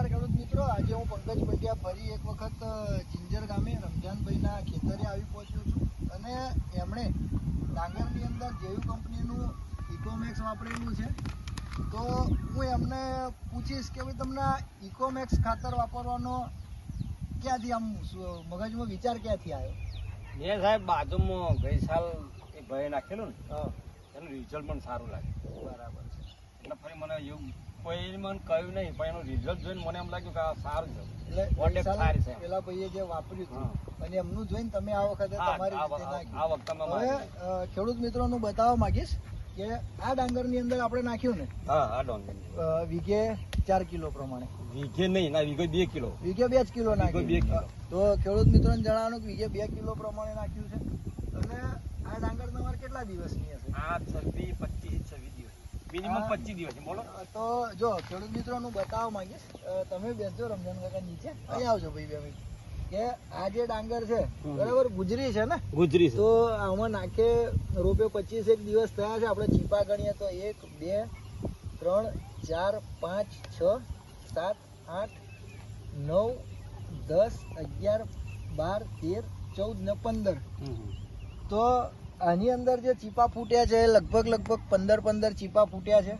નમસ્કાર ખેડૂત મિત્રો, આજે હું પંકજ પંડ્યા ફરી એક વખત જિંજર ગામે રમજાનભાઈના ખેતરે આવી પહોંચ્યો છું અને એમણે ડાંગરની અંદર જેવી કંપનીનું ઇકોમેક્સ વાપરેલું છે. તો હું એમને પૂછીશ કે ભાઈ તમને ઇકોમેક્સ ખાતર વાપરવાનો ક્યાંથી આમ મગજમાં વિચાર ક્યાંથી આવ્યો? મેં સાહેબ બાજુમાં ગઈ સાલ એક ભાઈ નાખેલું ને એનું રિઝલ્ટ પણ સારું લાગે. બરાબર છે. એટલે ફરી મને એવું કોઈ મને કહ્યું નહીં, પણ એનું રિઝલ્ટ જોઈને મને એમ લાગ્યું કે આ સારું છે. એટલે વોલ્ટેજ સારી છે. પેલા ભાઈએ જે વાપર્યું હતું અને એમનું જોઈને તમે આ વખતે તમારી રીતે નાખ્યું. આ વખતે હવે ખેડૂત મિત્રોનું બતાવવા માંગીશ કે આ ડાંગરની અંદર આપણે નાખ્યું ને આ ડોંગર વીઘે 4 કિલો પ્રમાણે. વીઘે નહીં ના, વીઘે 2 કિલો. વીઘે 2 જ કિલો નાખ્યું. 2 કિલો. તો ખેડૂત મિત્રોને જણાવવાનું કે વીઘે 2 કિલો પ્રમાણે નાખ્યું છે. અને આ ડાંગર તમારે કેટલા દિવસની હશે? આ 26 25 26 દિવસ, મિનિમમ 25 દિવસ. બોલો. તો જો ખેડૂત મિત્રોનું બતાવવા માંગીશ, તમે બેસજો રમજાન કાકા નીચે, અહીં આવજો ભાઈ 2 મિનિટ. કે આ જે ડાંગર છે બરાબર ગુજરી છે ને, ગુજરી છે. તો આમાં નાખે રોપે 25 દિવસ થયા છે. આપણે ચીપા ગણીએ તો 1 2 3 4 5 6 7 8 9 10 11 12 13 14 ને 15. તો આની અંદર જે ચીપા ફૂટ્યા છે લગભગ 15 ચીપા ફૂટ્યા છે.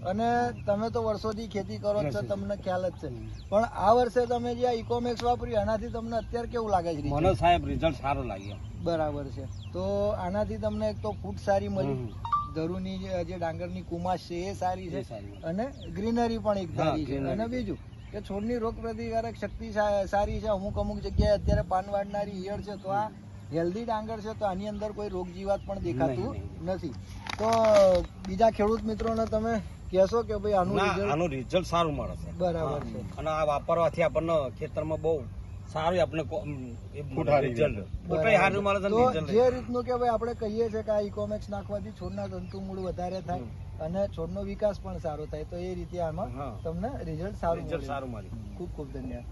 અને તમે તો વર્ષોથી ખેતી કરો છો, તમને ખ્યાલ જ છે. પણ આ વર્ષે તમે જે આ ઇકોમેક્સ વાપર્યું આનાથી તમને અત્યારે કેવું લાગે છે? મને સાહેબ રિઝલ્ટ સારું લાગ્યું. બરાબર છે. તો આનાથી તમને એક તો ફૂટ સારી મળી, ધરુની જે ડાંગરની કુમાશ છે એ સારી છે, અને ગ્રીનરી પણ એક સારી છે. અને બીજું કે છોડની રોગ પ્રતિકારક શક્તિ સારી છે. અમુક જગ્યાએ અત્યારે પાન વાળનારી ઈયળ છે, તો આ હેલ્ધી ડાંગર છે, તો આની અંદર કોઈ રોગ જીવાત પણ દેખાતું નથી. તો બીજા ખેડૂત મિત્રોને તમે કહેશો કે ભાઈ આનું રિઝલ્ટ સારું મળે છે. બરાબર છે. અને આ વાપરવાથી આપણને ખેતરમાં બહુ સારું આપણે જે રીતનું કે ભાઈ આપણે કહીએ છીએ કે આ ઇકોમેક્સ નાખવાથી છોડના તંતુ મૂળ વધારે થાય અને છોડનો વિકાસ પણ સારો થાય, તો એ રીતે આમાં તમને રિઝલ્ટ સારું મળે. મળે. ખૂબ ખૂબ ધન્યવાદ.